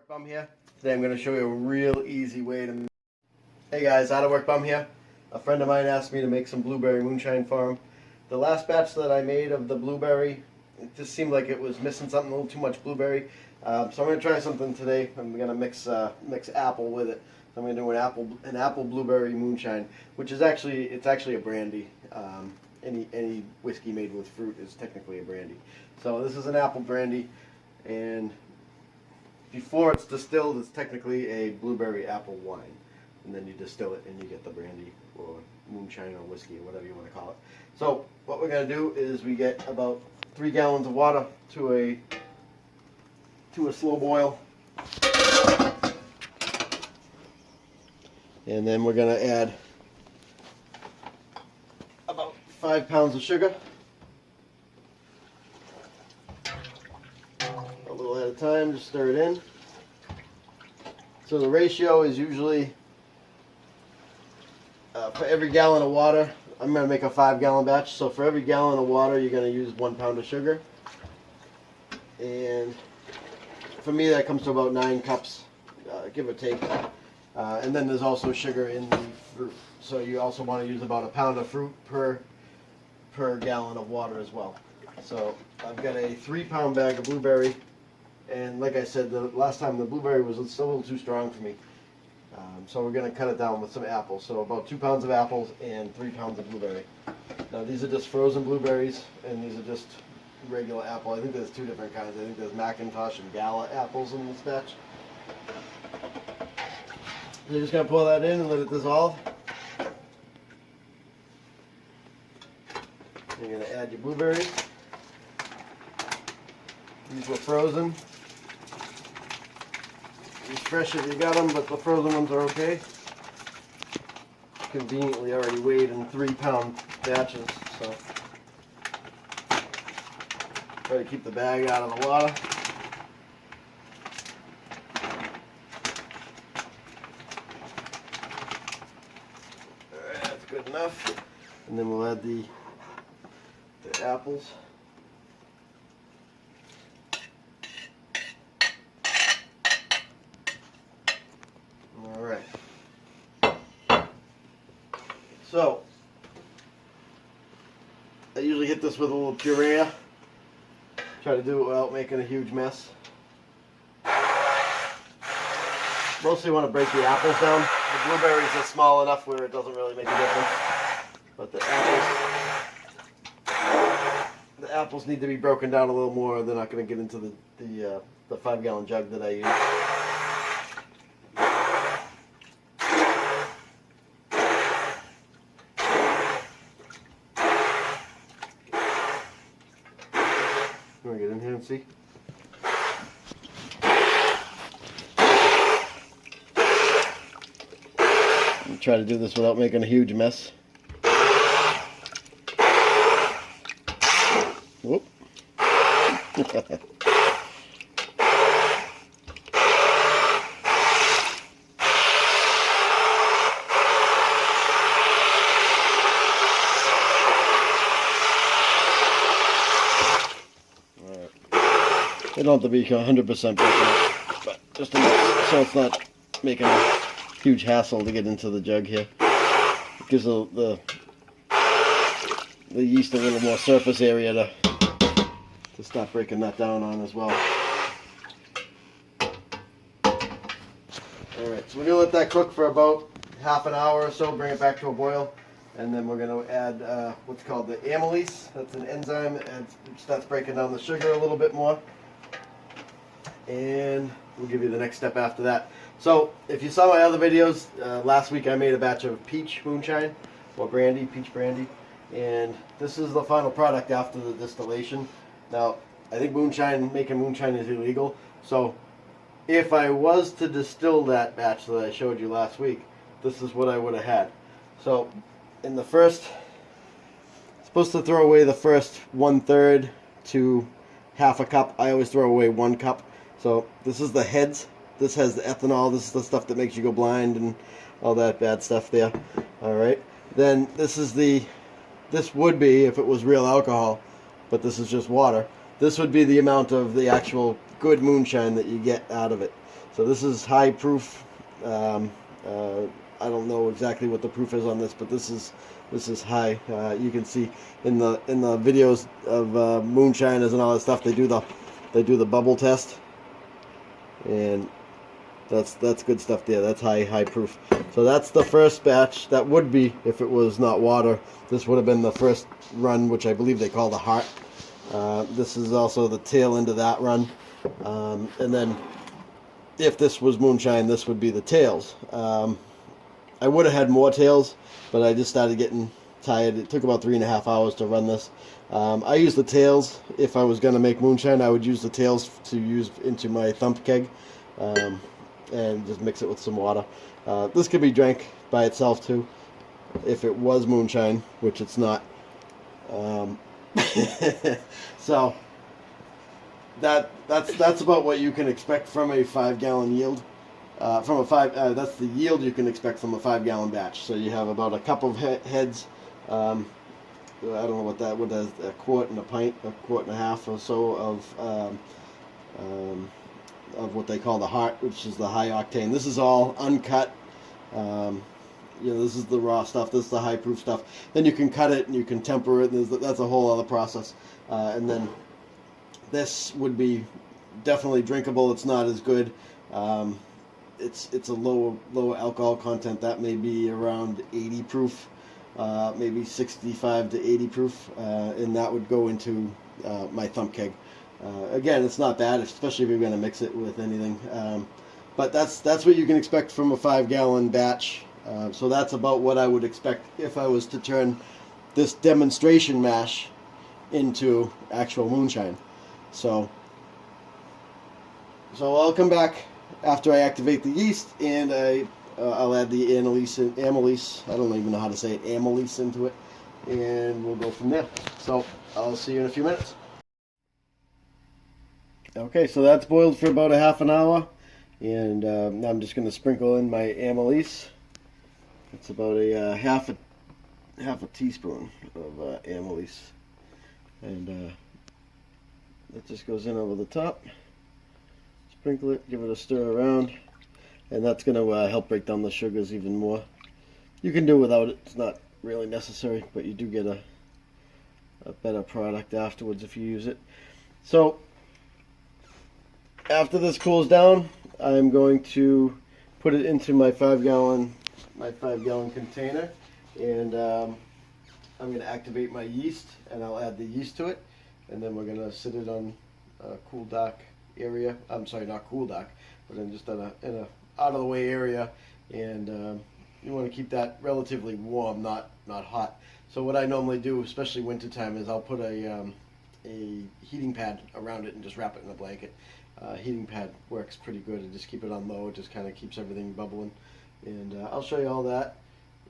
Bum here. Today I'm going to show you a real easy way to... Hey guys, Out of Work Bum here. A friend of mine asked me to make some blueberry moonshine for him. The last batch that I made of the blueberry, it just seemed like it was missing something, a little too much blueberry. So I'm going to try something today. I'm going to mix apple with it. So I'm going to do an apple blueberry moonshine, which is actually a brandy. Any whiskey made with fruit is technically a brandy. So this is an apple brandy, and before it's distilled, it's technically a blueberry apple wine. And then you distill it and you get the brandy or moonshine or whiskey or whatever you want to call it. So what we're going to do is we get about 3 gallons of water to a slow boil. And then we're going to add about 5 pounds of sugar. A little at a time, just stir it in. So the ratio is usually for every gallon of water, I'm going to make a 5-gallon batch. So for every gallon of water, you're going to use 1 pound of sugar. And for me, that comes to about 9 cups, give or take. And then there's also sugar in the fruit. So you also want to use about 1 pound of fruit per gallon of water as well. So I've got a 3-pound bag of blueberry. And like I said, the last time the blueberry was still a little too strong for me. So we're going to cut it down with some apples. So about 2 pounds of apples and 3 pounds of blueberry. Now these are just frozen blueberries, and these are just regular apple. I think there's 2 different kinds. I think there's Macintosh and Gala apples in this batch. You're just going to pour that in and let it dissolve. You're going to add your blueberries. These were frozen. Use fresh if you got them, but the frozen ones are okay. Conveniently already weighed in 3-pound batches, so try to keep the bag out of the water. Alright, that's good enough. And then we'll add the apples. So, I usually hit this with a little puree. Try to do it without making a huge mess. Mostly want to break the apples down. The blueberries are small enough where it doesn't really make a difference. But the apples need to be broken down a little more. They're not going to get into the 5-gallon jug that I use. Let me get in here and see. I'm try to do this without making a huge mess. Whoop. They don't have to be 100% broken up, but just enough so it's not making a huge hassle to get into the jug here. It gives the yeast a little more surface area to start breaking that down on as well. Alright, so we're going to let that cook for about half an hour or so, bring it back to a boil, and then we're going to add what's called the amylase. That's an enzyme, and it starts breaking down the sugar a little bit more. And we'll give you the next step after that. So, if you saw my other videos, last week I made a batch of peach moonshine, or brandy, peach brandy. And this is the final product after the distillation. Now, I think making moonshine is illegal. So, if I was to distill that batch that I showed you last week, this is what I would have had. So, in the first, supposed to throw away the first 1/3 to half a cup. I always throw away 1 cup. So this is the heads. This has the ethanol. This is the stuff that makes you go blind and all that bad stuff there. Alright. Then this would be, if it was real alcohol, but this is just water, this would be the amount of the actual good moonshine that you get out of it. So this is high proof. I don't know exactly what the proof is on this, but this is high. You can see in the videos of moonshiners and all that stuff, they do the bubble test, and that's good stuff there. That's high proof. So that's the first batch. That would be, if it was not water, this would have been the first run, which I believe they call the heart. This is also the tail end of that run, and then if this was moonshine, this would be the tails. I would have had more tails, but I just started getting tired. It took about 3.5 hours to run this. I use the tails. If I was going to make moonshine, I would use the tails to use into my thump keg, and just mix it with some water. This could be drank by itself too, if it was moonshine, which it's not. So that's about what you can expect from a 5-gallon yield. That's the yield you can expect from a 5-gallon batch. So you have about a cup of heads. I don't know what that would is, a quart and a pint, a quart and a half or so of what they call the heart, which is the high octane. This is all uncut. This is the raw stuff. This is the high proof stuff. Then you can cut it and you can temper it. That's a whole other process. And then this would be definitely drinkable. It's not as good. It's a lower alcohol content. That may be around 80 proof, maybe 65 to 80 proof, and that would go into my thump keg. Again, it's not bad, especially if you're going to mix it with anything. But that's what you can expect from a 5-gallon batch. So that's about what I would expect if I was to turn this demonstration mash into actual moonshine. So I'll come back after I activate the yeast, and I'll add the amylase. I don't even know how to say it. Amylase into it, and we'll go from there. So I'll see you in a few minutes. Okay, so that's boiled for about a half an hour, and now I'm just going to sprinkle in my amylase. It's about a half a teaspoon of amylase, and that just goes in over the top. Sprinkle it, give it a stir around, and that's going to help break down the sugars even more. You can do without it. It's not really necessary, but you do get a better product afterwards if you use it. So after this cools down, I'm going to put it into my 5-gallon container, and I'm going to activate my yeast, and I'll add the yeast to it, and then we're going to sit it on a cool dock area. I'm sorry, not cool dock, but in just in a out of the way area, and you want to keep that relatively warm, not hot. So what I normally do, especially wintertime, is I'll put a heating pad around it and just wrap it in a blanket. Heating pad works pretty good, and just keep it on low. It just kind of keeps everything bubbling, and I'll show you all that.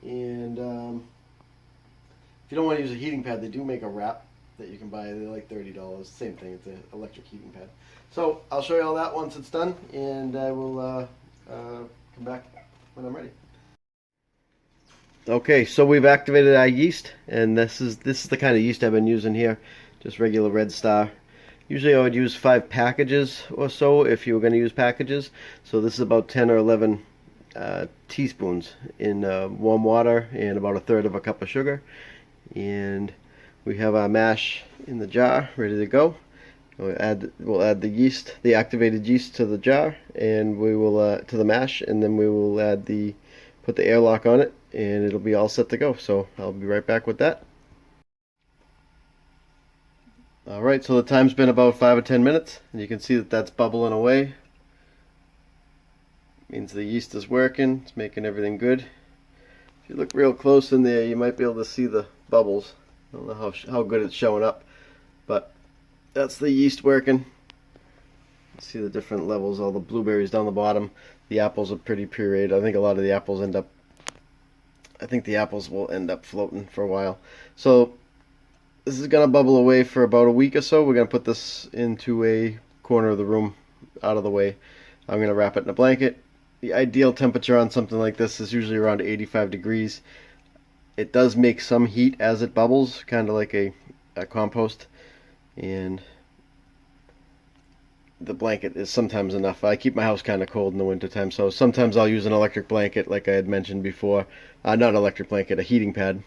And if you don't want to use a heating pad, they do make a wrap that you can buy. They're like $30. Same thing, it's an electric heating pad. So I'll show you all that once it's done, and I will come back when I'm ready. Okay, so we've activated our yeast, and this is the kind of yeast I've been using here, just regular Red Star. Usually I would use 5 packages or so if you were going to use packages. So this is about 10 or 11 teaspoons in warm water, and about 1/3 of a cup of sugar. And we have our mash in the jar ready to go. We'll add the yeast, the activated yeast, to the jar, and we will to the mash, and then we will put the airlock on it, and it'll be all set to go. So I'll be right back with that. Alright, so the time's been about 5 or 10 minutes, and you can see that that's bubbling away. Means the yeast is working, it's making everything good. If you look real close in there, you might be able to see the bubbles. I don't know how good it's showing up, but that's the yeast working. See the different levels, all the blueberries down the bottom. The apples are pretty pureed. I think a lot of the apples will end up floating for a while. So this is going to bubble away for about a week or so. We're going to put this into a corner of the room out of the way. I'm going to wrap it in a blanket. The ideal temperature on something like this is usually around 85 degrees. It does make some heat as it bubbles, kind of like a compost. And the blanket is sometimes enough. I keep my house kind of cold in the wintertime, so sometimes I'll use an electric blanket, like I had mentioned before. Not electric blanket, a heating pad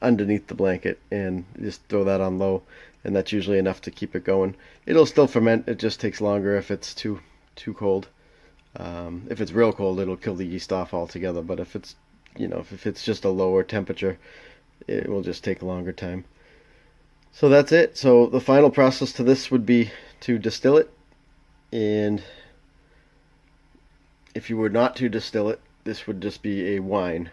underneath the blanket, and just throw that on low, and that's usually enough to keep it going. It'll still ferment. It just takes longer if it's too cold. If it's real cold, it'll kill the yeast off altogether. But if it's if it's just a lower temperature, it will just take a longer time. So that's it. So the final process to this would be to distill it, and if you were not to distill it, this would just be a wine.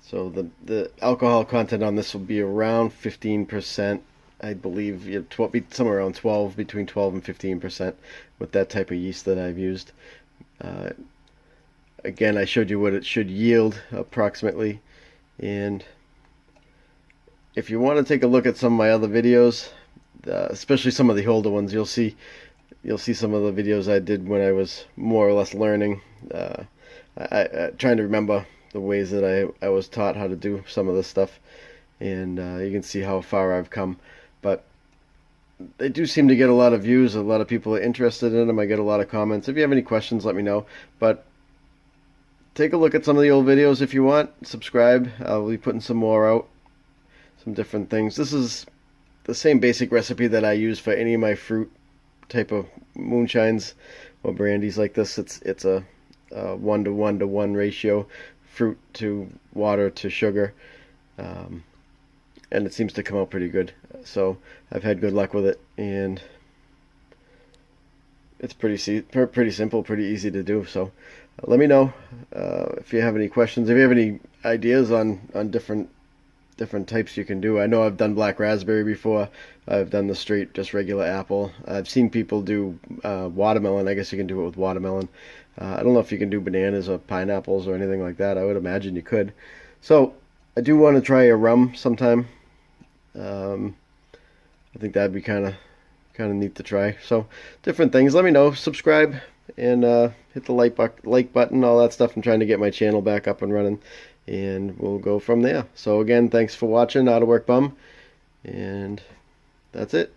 So the alcohol content on this will be around 15%, I believe. Somewhere around 12, between 12 and 15% with that type of yeast that I've used. Again, I showed you what it should yield approximately, and if you want to take a look at some of my other videos, especially some of the older ones, you'll see some of the videos I did when I was more or less learning. I trying to remember the ways that I was taught how to do some of this stuff, and you can see how far I've come. But they do seem to get a lot of views. A lot of people are interested in them. I get a lot of comments. If you have any questions, let me know. But take a look at some of the old videos if you want. Subscribe. I'll be putting some more out. Some different things. This is the same basic recipe that I use for any of my fruit type of moonshines or brandies like this. It's a 1:1:1 ratio, fruit to water to sugar, and it seems to come out pretty good. So I've had good luck with it, and it's pretty simple, pretty easy to do. So let me know if you have any questions, if you have any ideas on different types you can do. I know I've done black raspberry before. I've done the straight, just regular apple. I've seen people do watermelon. I guess you can do it with watermelon. I don't know if you can do bananas or pineapples or anything like that. I would imagine you could. So I do want to try a rum sometime. I think that'd be kind of neat to try. So different things. Let me know. Subscribe and hit the like button, all that stuff. I'm trying to get my channel back up and running, and we'll go from there. So again, thanks for watching Out of Work Bum, and that's it.